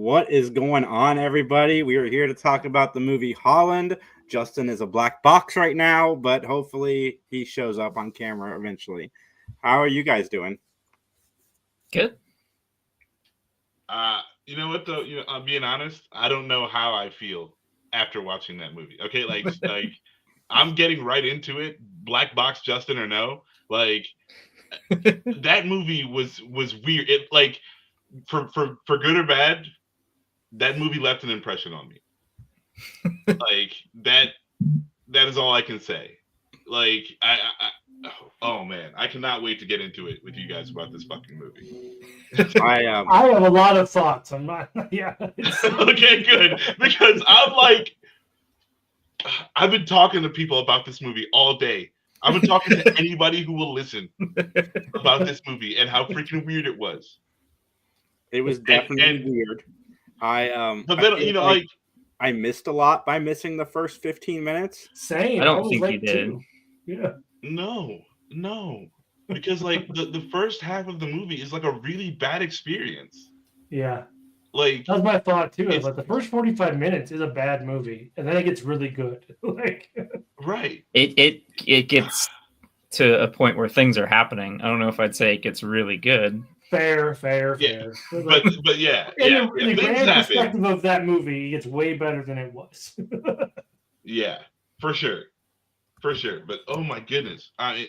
What is going on, everybody? We are here to talk about the movie Holland. Justin is a black box right now, but hopefully he shows up on camera eventually. How are you guys doing? Good. You know what though? I'm being honest. I don't know how I feel after watching that movie. Okay, like I'm getting right into it. Black box, Justin or no? Like that movie was weird. It like for good or bad, that movie left an impression on me. Like that is all I can say. Like oh man, I cannot wait to get into it with you guys about this fucking movie. I have a lot of thoughts. I'm not. Yeah. Okay, good. Because I'm like, I've been talking to people about this movie all day. I've been talking to anybody who will listen about this movie and how freaking weird it was. It was definitely weird. But then I missed a lot by missing the first 15 minutes. Same. I don't think you did. Too. Yeah. No. Because like the first half of the movie is like a really bad experience. Yeah. Like that's my thought too. Is like the first 45 minutes is a bad movie, and then it gets really good. Like right. It gets to a point where things are happening. I don't know if I'd say it gets really good. Fair. Yeah. But yeah. In the grand perspective of that movie, it's way better than it was. Yeah, for sure. But oh my goodness, all right.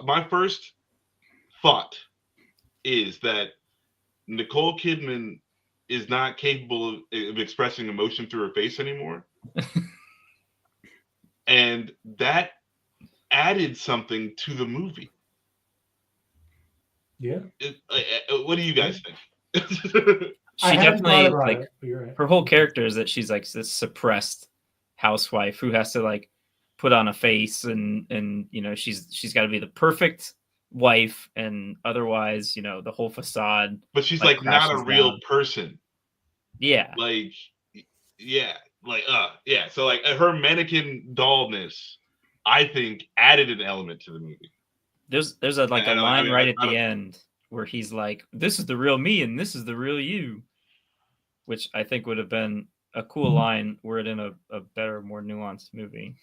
My first thought is that Nicole Kidman is not capable of expressing emotion through her face anymore, and that added something to the movie. Yeah. What do you guys think? She definitely right. Her whole character is that she's like this suppressed housewife who has to like put on a face and she's got to be the perfect wife, and otherwise the whole facade. But she's like not a real person. Yeah. Like So like her mannequin dollness, I think, added an element to the movie. There's a line right at the end where he's like, "This is the real me and this is the real you," which I think would have been a cool line were it in a better, more nuanced movie.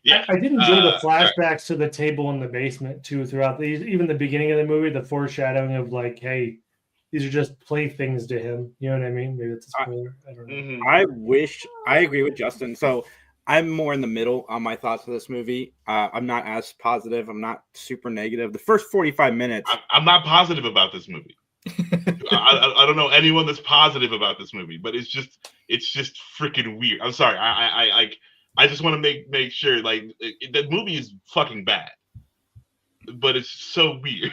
Yeah, I did enjoy the flashbacks to the table in the basement too throughout even the beginning of the movie, the foreshadowing of like, hey, these are just playthings to him. You know what I mean? Maybe it's a spoiler. I don't know. I agree with Justin. So I'm more in the middle on my thoughts of this movie. I'm not as positive. I'm not super negative. The first 45 minutes. I'm not positive about this movie. I don't know anyone that's positive about this movie, but it's just freaking weird. I'm sorry. I just want to make sure like that movie is fucking bad, but it's so weird.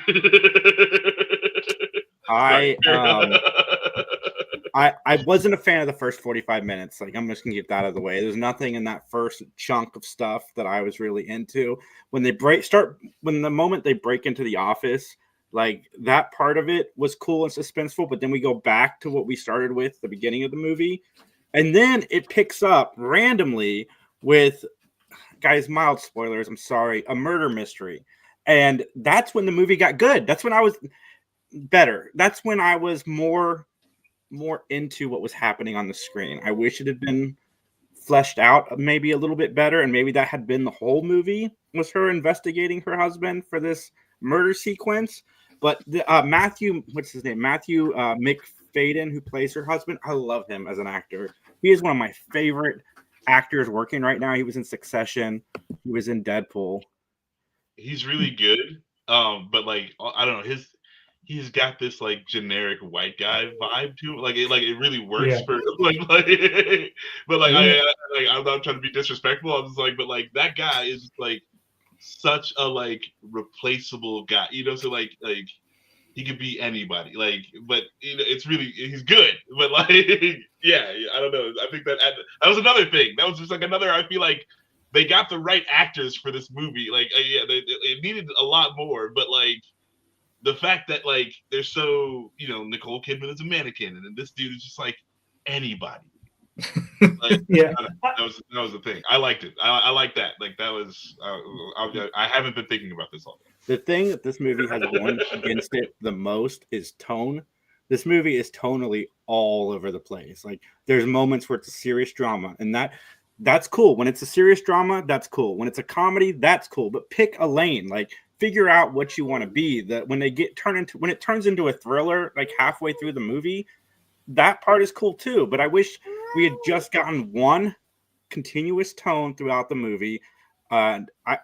I wasn't a fan of the first 45 minutes. Like, I'm just gonna get that out of the way. There's nothing in that first chunk of stuff that I was really into. When the moment they break into the office, like that part of it was cool and suspenseful, but then we go back to what we started with at the beginning of the movie. And then it picks up randomly with, guys, mild spoilers, I'm sorry, a murder mystery. And that's when the movie got good. That's when I was better. That's when I was more into what was happening on the screen. I wish it had been fleshed out maybe a little bit better, and maybe that had been the whole movie, was her investigating her husband for this murder sequence. But Matthew, what's his name? Matthew McFadden, who plays her husband, I love him as an actor. He is one of my favorite actors working right now. He was in Succession. He was in Deadpool. He's really good. But like, I don't know, he's got this like generic white guy vibe to it. Like it really works for but I'm not trying to be disrespectful. I was like, but like that guy is like such a like replaceable guy, so like he could be anybody, like, but it's really, he's good, but like yeah, I don't know, I think that was another thing that was just like another, I feel like they got the right actors for this movie, like it needed a lot more, but like the fact that like they're so Nicole Kidman is a mannequin and then this dude is just like anybody, Like, Yeah. that was the thing. I liked it. I like that. Like that was. I haven't been thinking about this all day. The thing that this movie has going against it the most is tone. This movie is tonally all over the place. Like there's moments where it's a serious drama, and that's cool. When it's a serious drama, that's cool. When it's a comedy, that's cool. But pick a lane. Like figure out what you want to be. That when it turns into a thriller, like halfway through the movie, that part is cool too. But I wish we had just gotten one continuous tone throughout the movie. I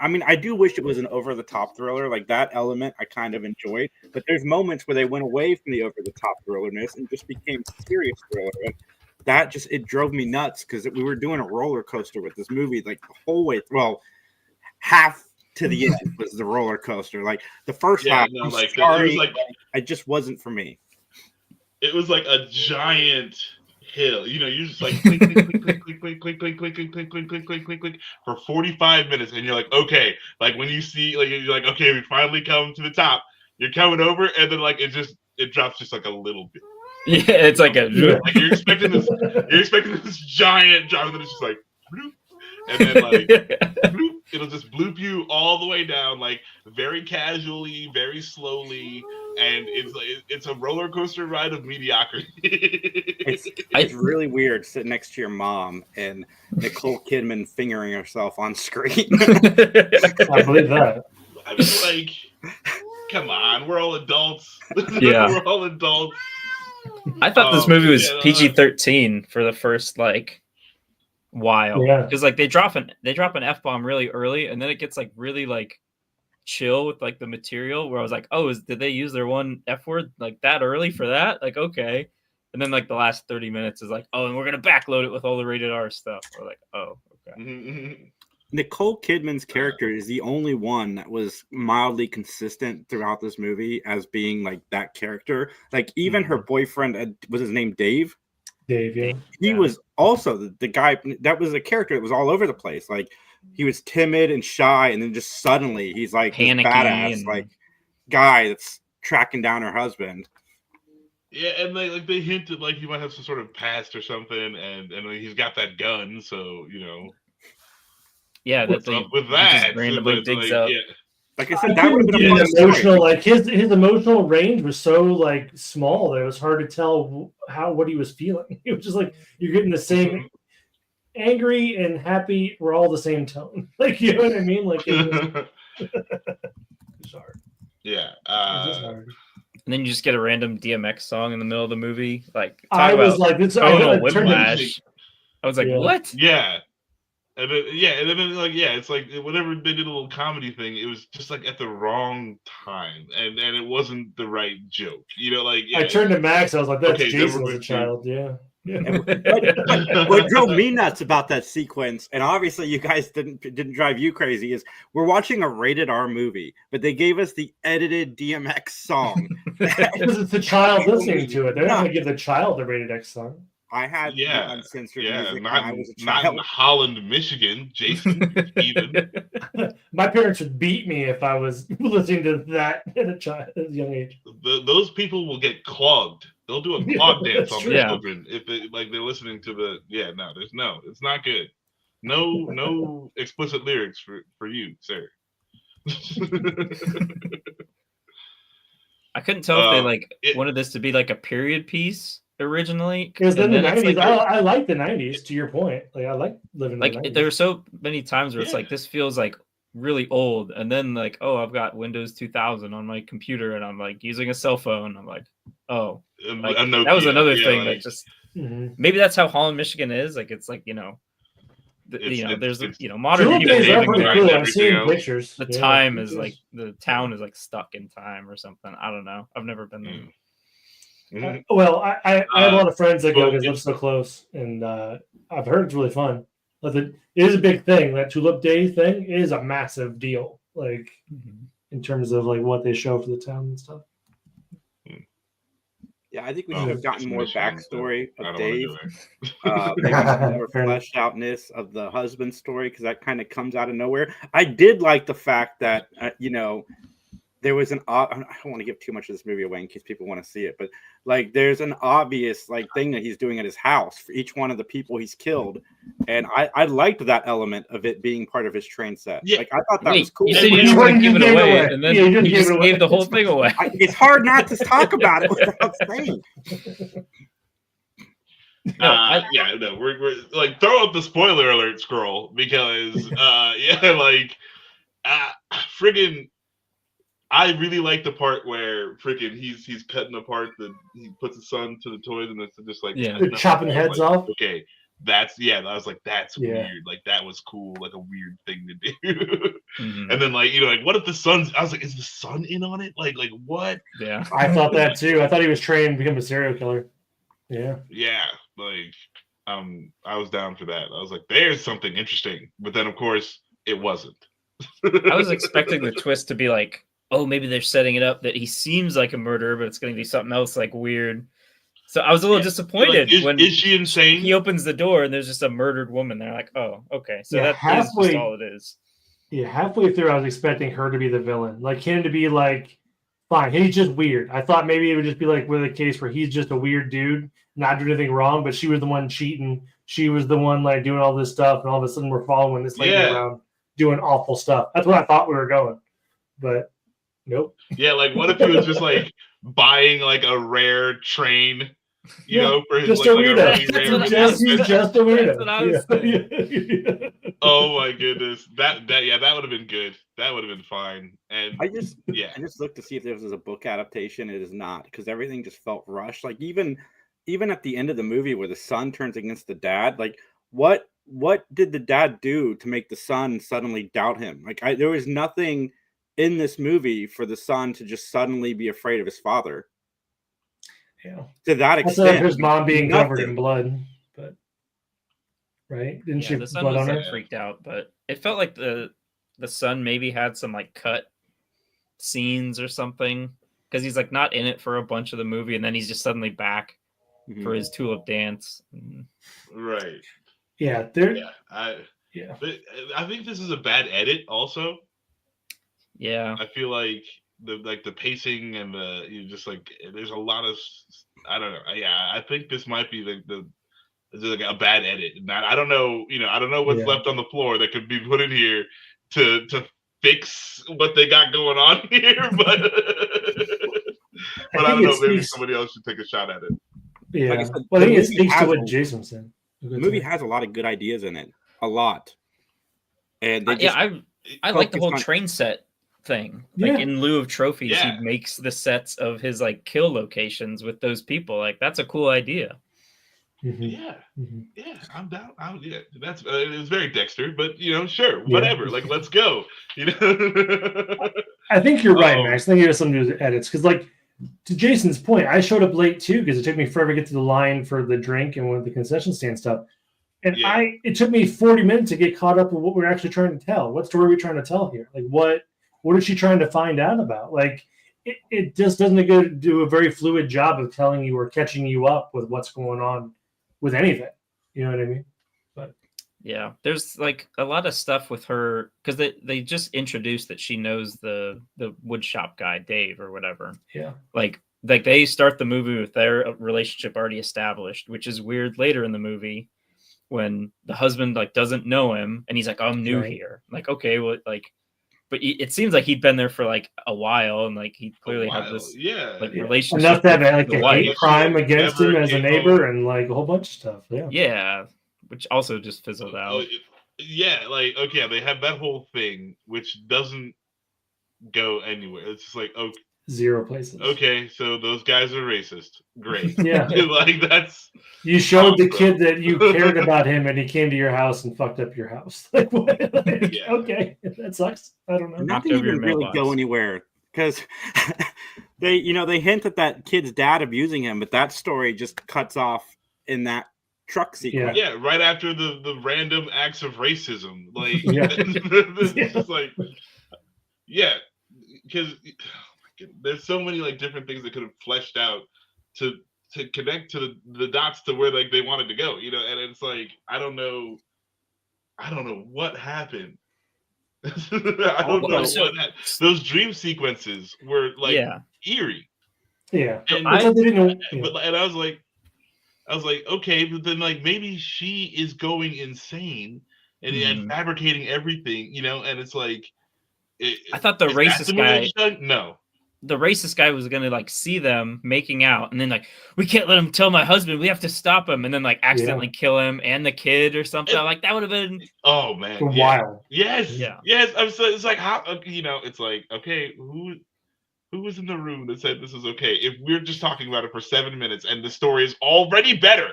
mean, I do wish it was an over-the-top thriller. Like that element I kind of enjoyed. But there's moments where they went away from the over-the-top thrillerness and just became serious thriller. And that just, it drove me nuts because we were doing a roller coaster with this movie like the whole way. Well, half to the end was the roller coaster. Like the first half, no, I'm like sorry, it was like it just wasn't for me. it was like a giant hill. You know, you're just like click, click, click, click, click, click, click, click, click, click, click, click, click, click, click for 45 minutes, and you're like, okay, like when you see, like you're like, okay, we finally come to the top. You're coming over, and then like it drops just like a little bit. Yeah, it's like a. Like you're expecting this giant drop, and then it's just like, bloop, and then like bloop, it'll just bloop you all the way down, like very casually, very slowly, and it's a roller coaster ride of mediocrity. It's really weird sitting next to your mom and Nicole Kidman fingering herself on screen. I believe that. I mean, like, come on, we're all adults. Yeah. We're all adults. I thought this movie was PG-13 for the first like while, because like they drop an F-bomb really early, and then it gets like really like chill with like the material. Where I was like, oh, did they use their one F word like that early for that? Like okay, and then like the last 30 minutes is like, oh, and we're gonna backload it with all the rated R stuff. We're like, oh, okay. Nicole Kidman's character is the only one that was mildly consistent throughout this movie as being like that character. Like even her boyfriend, was his name Dave? Dave, yeah. He was also the guy that was a character that was all over the place. Like he was timid and shy, and then just suddenly he's like this badass like guy that's tracking down her husband. Yeah, and they hinted like he might have some sort of past or something, and he's got that gun, so you know. Yeah, what's up with that? Randomly digs up. Yeah. Like I said, that would have been an emotional. Like his emotional range was so like small that it was hard to tell what he was feeling. It was just like you're getting the same angry and happy. We're all the same tone. Like you know what I mean? Like it was, it's hard. Yeah. It's hard. And then you just get a random DMX song in the middle of the movie. Like I was like, "This whiplash." I was like, "What?" Yeah. And then, it's like whenever they did a little comedy thing, it was just like at the wrong time, and it wasn't the right joke, you know. Like I turned to Max, I was like, "That's Jason as a child." Yeah. What drove me nuts about that sequence, and obviously you guys didn't drive you crazy, is we're watching a rated R movie, but they gave us the edited DMX song because it's the child listening to it. They're not going to give the child the rated X song. I had uncensored music when I was a not child. in Holland, Michigan, Jason. Even my parents would beat me if I was listening to that at a young age. Those people will get clogged. They'll do a clog dance on their children if they're listening to the. Yeah, no, it's not good. No explicit lyrics for you, sir. I couldn't tell if they wanted this to be like a period piece originally, because in the 90s, I like the 90s. To your point, like I like living in the 90s. There were so many times where it's like this feels like really old, and then like, oh, I've got Windows 2000 on my computer, and I'm like using a cell phone. I'm like, oh, like, that was another thing that just maybe that's how Holland, Michigan is. Like it's like there's modern cool. I'm seeing pictures. The time is like the town is like stuck in time or something. I don't know. I've never been there. Well, I have a lot of friends that go because live so close, and I've heard it's really fun. But it is a big thing. That Tulip Day thing is a massive deal, like in terms of like what they show for the town and stuff. Yeah, I think we should have gotten more backstory of Dave, maybe more fleshed outness of the husband story, because that kind of comes out of nowhere. I did like the fact that there was I don't want to give too much of this movie away in case people want to see it, but like there's an obvious like thing that he's doing at his house for each one of the people he's killed, and I liked that element of it being part of his train set. Yeah. Like I thought that was cool. You said you didn't want to give it away, and then you just gave the whole thing away. It's hard not to talk about it without saying. We're like throw up the spoiler alert scroll because friggin' I really like the part where freaking he's cutting apart he puts his son to the toys and it's just like chopping heads off. Okay, I was like that's weird. Like that was cool, like a weird thing to do. And then like what if the son's? I was like, is the son in on it? Like what? Yeah, I thought that too. I thought he was trained to become a serial killer. Yeah. Like I was down for that. I was like, there's something interesting, but then of course it wasn't. I was expecting the twist to be like, oh, maybe they're setting it up that he seems like a murderer, but it's going to be something else like weird. So I was a little disappointed when is she insane? He opens the door and there's just a murdered woman there. Like, oh, okay, so that is just all it is. Yeah, halfway through, I was expecting her to be the villain, like him to be like, fine, he's just weird. I thought maybe it would just be like with a case where he's just a weird dude, not doing anything wrong, but she was the one cheating. She was the one like doing all this stuff, and all of a sudden we're following this lady around doing awful stuff. That's where I thought we were going, but nope. Yeah, like what if he was just like buying like a rare train, for his just like, a weirdo. He's just a weirdo. That's what I was saying. Oh my goodness, that would have been good. That would have been fine. And I just looked to see if there was a book adaptation. It is not, because everything just felt rushed. Like even at the end of the movie where the son turns against the dad, like what did the dad do to make the son suddenly doubt him? Like there was nothing in this movie for the son to just suddenly be afraid of his father. Yeah. To that extent. His mom being covered in blood, but right? Didn't she? The son blood was on her? freaked out, but it felt like the son maybe had some like cut scenes or something, because he's like not in it for a bunch of the movie, and then he's just suddenly back for his tulip dance. Right. Yeah. I think this is a bad edit also. Yeah. I feel like the pacing and just like there's a lot of, I don't know. Yeah, I think this might be like a bad edit. I don't know. I don't know what's left on the floor that could be put in here to fix what they got going on here, but I don't know. Maybe somebody else should take a shot at it. Yeah. Like I said, I think it speaks to what Jason said. The movie has a lot of good ideas in it, a lot. And I like the whole train set thing. Like in lieu of trophies, he makes the sets of his like kill locations with those people. Like that's a cool idea. I'm down. That's it was very Dexter, but sure, whatever. Like let's go. I think you're right, Max. I think it has something to do with edits, because like to Jason's point, I showed up late too because it took me forever to get to the line for the drink and with the concession stand stuff. And it took me 40 minutes to get caught up with what we're actually trying to tell. What story are we trying to tell here? Like what is she trying to find out about? Like it just doesn't do a very fluid job of telling you or catching you up with what's going on with anything. You know what I mean? But yeah, there's like a lot of stuff with her because they just introduced that she knows the woodshop guy, Dave or whatever. Yeah. Like they start the movie with their relationship already established, which is weird later in the movie when the husband like doesn't know him and he's like, oh, I'm new here. Like, okay, well, like, but it seems like he'd been there for like a while and like he clearly had this relationship enough to have like a hate crime against him as a neighbor and like a whole bunch of stuff. Yeah, which also just fizzled out. Like okay, they have that whole thing which doesn't go anywhere. It's just like zero places. Okay, so those guys are racist. Great. Yeah. Like that's you showed the kid that you cared about him and he came to your house and fucked up your house. Like, what? Okay, that sucks. I don't know. Nothing even really go anywhere because they hint at that kid's dad abusing him, but that story just cuts off in that truck sequence. Yeah, right after the random acts of racism. Like it's just like because there's so many like different things that could have fleshed out to connect to the dots to where like they wanted to go, and it's like I don't know what happened. I don't know what that. Those dream sequences were like eerie. Yeah, and I didn't know. But and I was like, okay, but then like maybe she is going insane and fabricating everything, you know, and it's like, I thought the racist guy. No. The racist guy was gonna like see them making out, and then like, we can't let him tell my husband. We have to stop him, and then like accidentally kill him and the kid or something. Like that would have been. Oh man, wild. Yes, yes. I'm so. It's like how you know. It's like okay, who was in the room that said this is okay? If we're just talking about it for 7 minutes and the story is already better,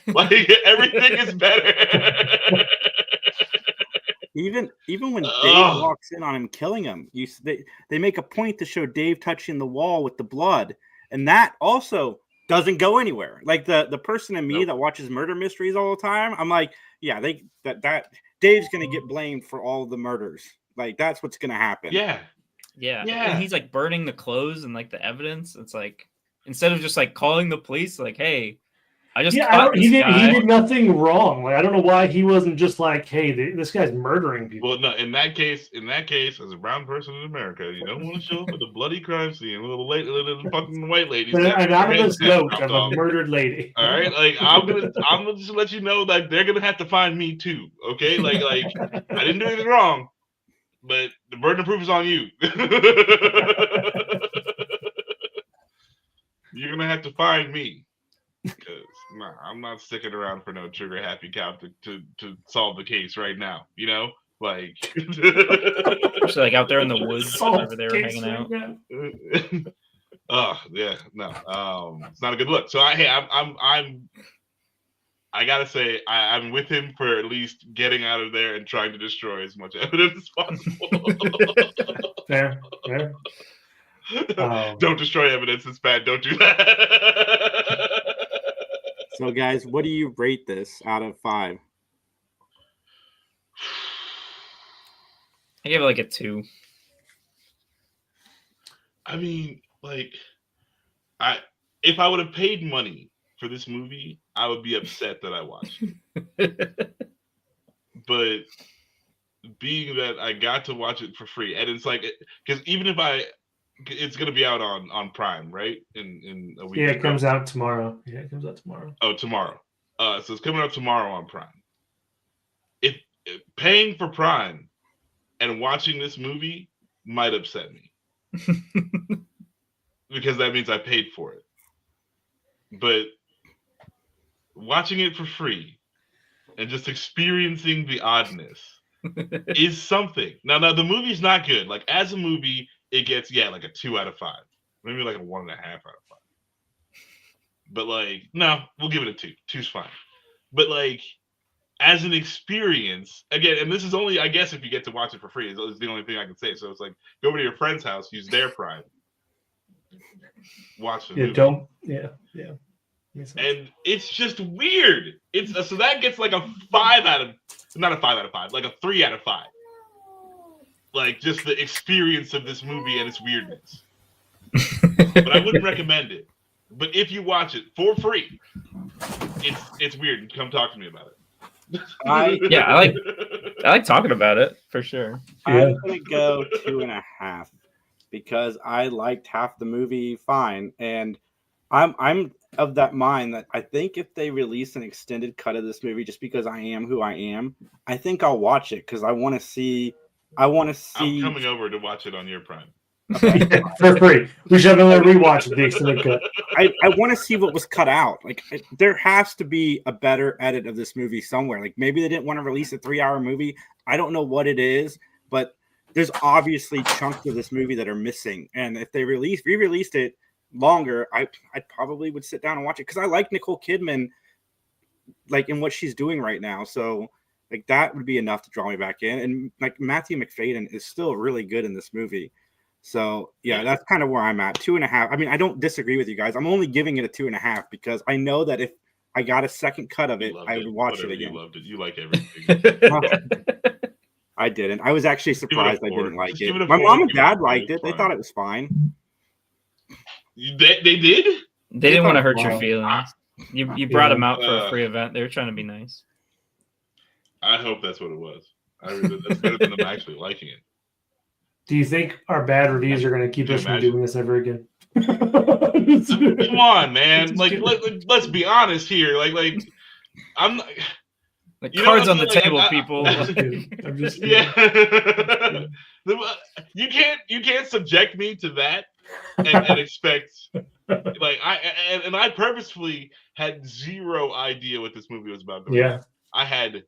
like everything is better. Even when Dave walks in on him killing him, they make a point to show Dave touching the wall with the blood, and that also doesn't go anywhere. Like the person in me that watches murder mysteries all the time, I'm like, yeah, that Dave's gonna get blamed for all the murders. Like that's what's gonna happen. Yeah. And he's like burning the clothes and like the evidence. It's like instead of just like calling the police, like, hey. He did nothing wrong. Like I don't know why he wasn't just like, "Hey, this guy's murdering people." Well, no. In that case, as a brown person in America, you don't want to show up at the bloody crime scene. Little fucking white lady. An anonymous note of a murdered lady. All right, like I'm gonna just let you know, like they're gonna have to find me too. Okay, like I didn't do anything wrong, but the burden of proof is on you. You're gonna have to find me. Because I'm not sticking around for no trigger happy cow to solve the case right now. You know, like especially like out there in the woods whenever they were hanging out. Oh yeah, no, it's not a good look. So I gotta say I'm with him for at least getting out of there and trying to destroy as much evidence as possible. Fair. Don't destroy evidence. It's bad. Don't do that. So, guys, what do you rate this out of 5? I give it like a 2. I mean, like, if I would have paid money for this movie, I would be upset that I watched it. But being that I got to watch it for free, and it's like, because even if it's going to be out on Prime, right? In a week. Yeah, it comes out tomorrow. Oh, tomorrow. So it's coming out tomorrow on Prime. If paying for Prime and watching this movie might upset me. Because that means I paid for it. But watching it for free and just experiencing the oddness is something. Now the movie's not good. Like as a movie, it gets like a 2 out of 5, maybe like a 1.5 out of 5. But like, no, we'll give it a 2. 2's fine. But like, as an experience, again, and this is only, I guess, if you get to watch it for free, is the only thing I can say. So it's like, go over to your friend's house, use their Prime, watch the movie. And it's just weird. It's so that gets like a 5 out of, not a 5 out of 5, like a 3 out of 5. Like just the experience of this movie and its weirdness. But I wouldn't recommend it. But if you watch it for free, it's weird. Come talk to me about it. I like talking about it for sure. I'm gonna go 2.5 because I liked half the movie fine, and I'm of that mind that I think if they release an extended cut of this movie, just because I am who I am, I think I'll watch it because I want to see. I'm coming over to watch it on your Prime. Okay. For free. We should have rewatched the extended cut. I want to see what was cut out. Like there has to be a better edit of this movie somewhere. Like maybe they didn't want to release a 3-hour movie. I don't know what it is, but there's obviously chunks of this movie that are missing. And if they re-released it longer, I probably would sit down and watch it because I like Nicole Kidman, like in what she's doing right now. So like that would be enough to draw me back in. And like Matthew McFadden is still really good in this movie. So yeah, that's kind of where I'm at. 2.5. I mean, I don't disagree with you guys. I'm only giving it a 2.5 because I know that if I got a second cut of it, I would watch it again. You loved it. You like everything. I didn't. I was actually surprised I didn't like it. My mom and dad liked it. They thought it was fine. They did? They didn't want to hurt your feelings. You brought them out for a free event. They were trying to be nice. I hope that's what it was. That's better than them actually liking it. Do you think our bad reviews are going to keep us from doing this ever again? Come on, man. Like, let's be honest here. Like I'm not, cards on the table, people. I'm just kidding. Yeah. You can't subject me to that and expect like I purposefully had zero idea what this movie was about. I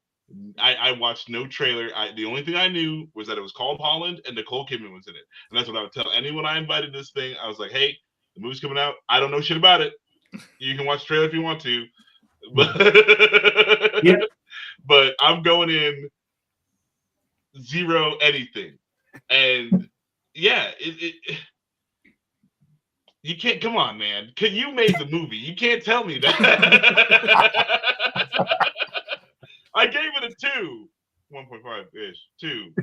watched no trailer. The only thing I knew was that it was called Holland and Nicole Kidman was in it. And that's what I would tell anyone I invited to this thing. I was like, hey, the movie's coming out. I don't know shit about it. You can watch the trailer if you want to. But, yeah. But I'm going in zero anything. And yeah, you can't, come on, man. You made the movie. You can't tell me that. I gave it a 2. 1.5-ish. 2.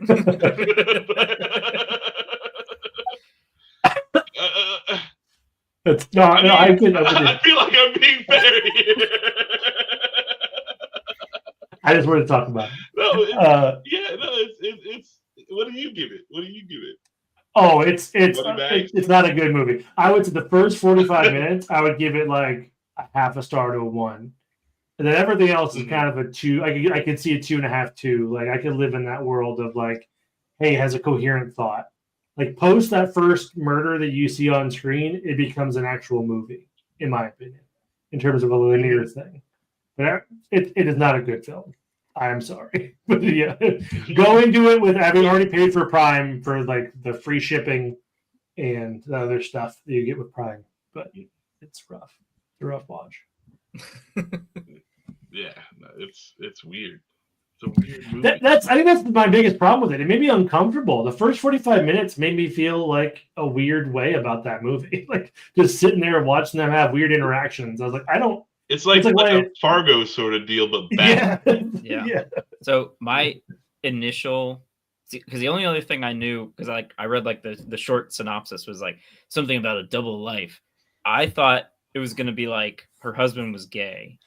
It's not. I feel like I'm being fair here. I just wanted to talk about it. No, it's. What do you give it? Oh, it's not a good movie. I would say the first 45 minutes, I would give it like a half a star to a 1. And then everything else is kind of a 2. I could see a 2.5, 2. Like I could live in that world of like, hey, it has a coherent thought. Like post that first murder that you see on screen, it becomes an actual movie, in my opinion, in terms of a linear thing. But it is not a good film. I'm sorry. But yeah, go into it with having already paid for Prime for like the free shipping and the other stuff that you get with Prime. But it's rough. It's a rough watch. Yeah, it's weird. It's a weird movie. I think that's my biggest problem with it. It made me uncomfortable. The first 45 minutes made me feel like a weird way about that movie. Like just sitting there and watching them have weird interactions. I was like, I don't. It's like a Fargo sort of deal, but bad. Yeah. So my initial, because the only other thing I knew, because I read like the short synopsis was like something about a double life. I thought it was going to be like her husband was gay,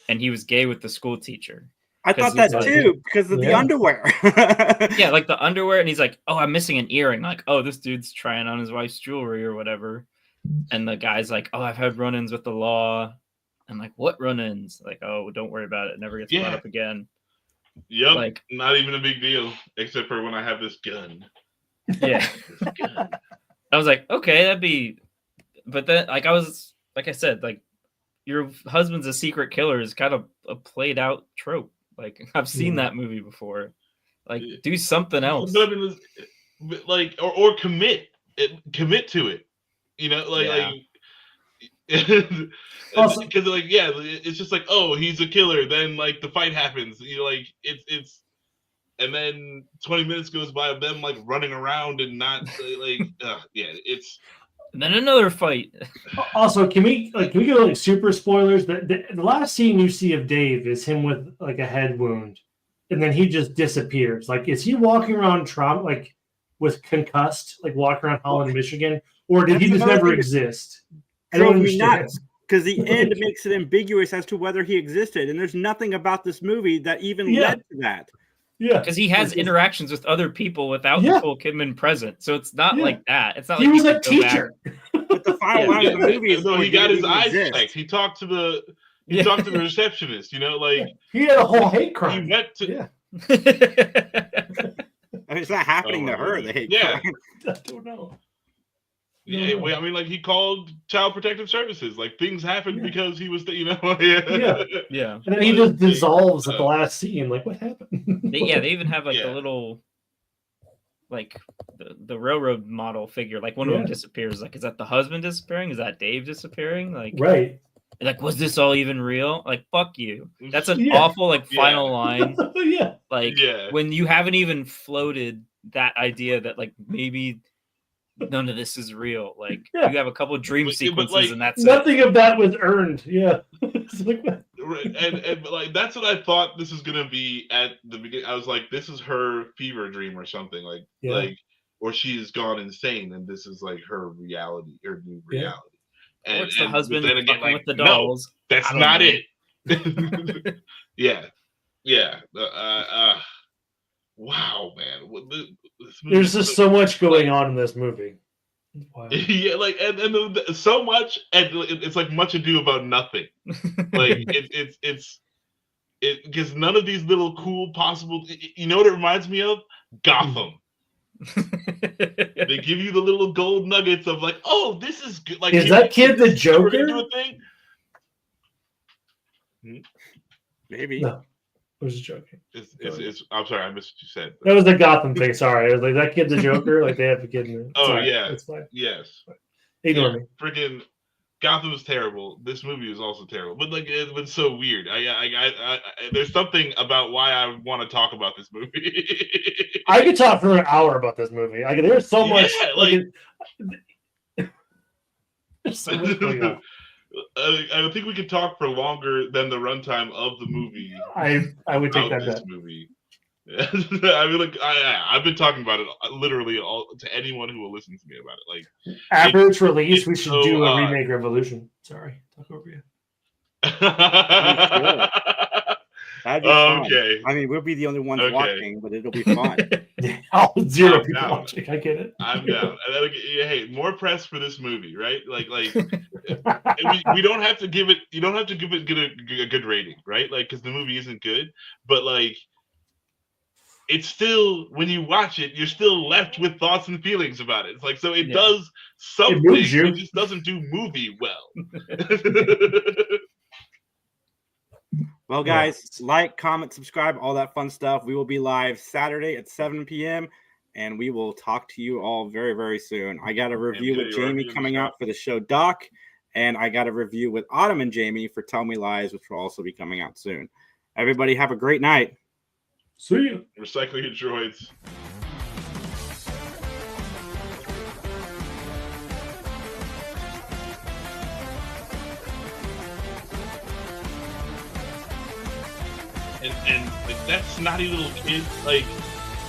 and he was gay with the school teacher. I thought that too because of the underwear. Yeah, like the underwear, and he's like, "Oh, I'm missing an earring." Like, "Oh, this dude's trying on his wife's jewelry or whatever," and the guy's like, "Oh, I've had run-ins with the law." I'm like, what run-ins? Like, oh, don't worry about it. It never gets brought up again. Yep. Like, not even a big deal, except for when I have this gun. Yeah. I was like, okay, that'd be. But then, like I said, like, your husband's a secret killer is kind of a played out trope. Like, I've seen that movie before. Like, do something else. But I mean, like, or commit to it. You know, like. Because like it's just like, oh, he's a killer, then like the fight happens, you know, like it's and then 20 minutes goes by of them like running around and not like it's and then another fight. Also, can we get like super spoilers? The last scene you see of Dave is him with like a head wound, and then he just disappears. Like, is he walking around trauma, like with concussed, like walking around Holland, Michigan, or did he just never exist? I don't understand. Because the end makes it ambiguous as to whether he existed, and there's nothing about this movie that even led to that. Yeah, because he has interactions with other people without Nicole Kidman present, so it's not like that. It's not he like was a teacher. But the final line of the movie is he got his eyes checked. He talked to the receptionist. You know, like he had a whole hate crime. He went to. I mean, it's not happening to her. The hate crime. I don't know. Yeah, I mean, like he called Child Protective Services. Like things happened because he was, Yeah. And then he just dissolves at the last scene. Like, what happened? They even have like the little, like the railroad model figure. Like one of them disappears. Like, is that the husband disappearing? Is that Dave disappearing? Like, right. Like, was this all even real? Like, fuck you. That's an awful like final line. Like when you haven't even floated that idea that like maybe none of this is real. Like you have a couple of dream sequences and that's nothing of that was earned. Yeah. and like that's what I thought this was gonna be at the beginning. I was like, this is her fever dream or something. Like or she's gone insane and this is like her reality, her new reality. And it's the husband then again, like, with the dolls. No, that's not it. wow, man. There's just so much going on in this movie. Wow. Yeah, like and so much, and it's like much ado about nothing. Like it's because none of these little cool possible. You know what it reminds me of? Gotham. They give you the little gold nuggets of like, oh, this is good. Like, is that kid the Joker? We're gonna do a thing. Maybe. No, I was just joking. I'm sorry, I missed what you said. That was the Gotham thing. Sorry, I was like, that kid the Joker. Like they have a kid in it. Oh Sorry. yeah, it's fine. Yes. Ignore me. Freaking Gotham is terrible. This movie is also terrible, but like it's been so weird. I there's something about why I want to talk about this movie. I could talk for an hour about this movie. Like there's so much. There's so much going on. I think we could talk for longer than the runtime of the movie. I would take that this bet. movie. I mean, like I've been talking about it literally to anyone who will listen to me about it. Like after its release, we should do a remake Revolution. Sorry, talk over you. That'd be okay. Fun. I mean, we'll be the only ones watching, but it'll be fun. Zero people watching. I get it. I'm down. Hey, more press for this movie, right? Like we don't have to give it. You don't have to give it a good rating, right? Like because the movie isn't good, but like. It's still when you watch it, you're still left with thoughts and feelings about it. It's like so it does something, it just doesn't do movie well. Well, guys, like, comment, subscribe, all that fun stuff. We will be live Saturday at 7 p.m. and we will talk to you all very, very soon. I got a review with Jamie coming out for the show Doc, and I got a review with Autumn and Jamie for Tell Me Lies, which will also be coming out soon. Everybody have a great night. See you. Recycling your droids. And that snotty little kid, like,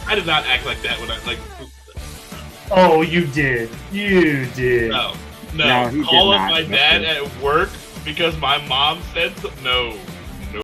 I did not act like that when I, like... Oh, you did. You did. No. Call up my dad at work because my mom said so. No.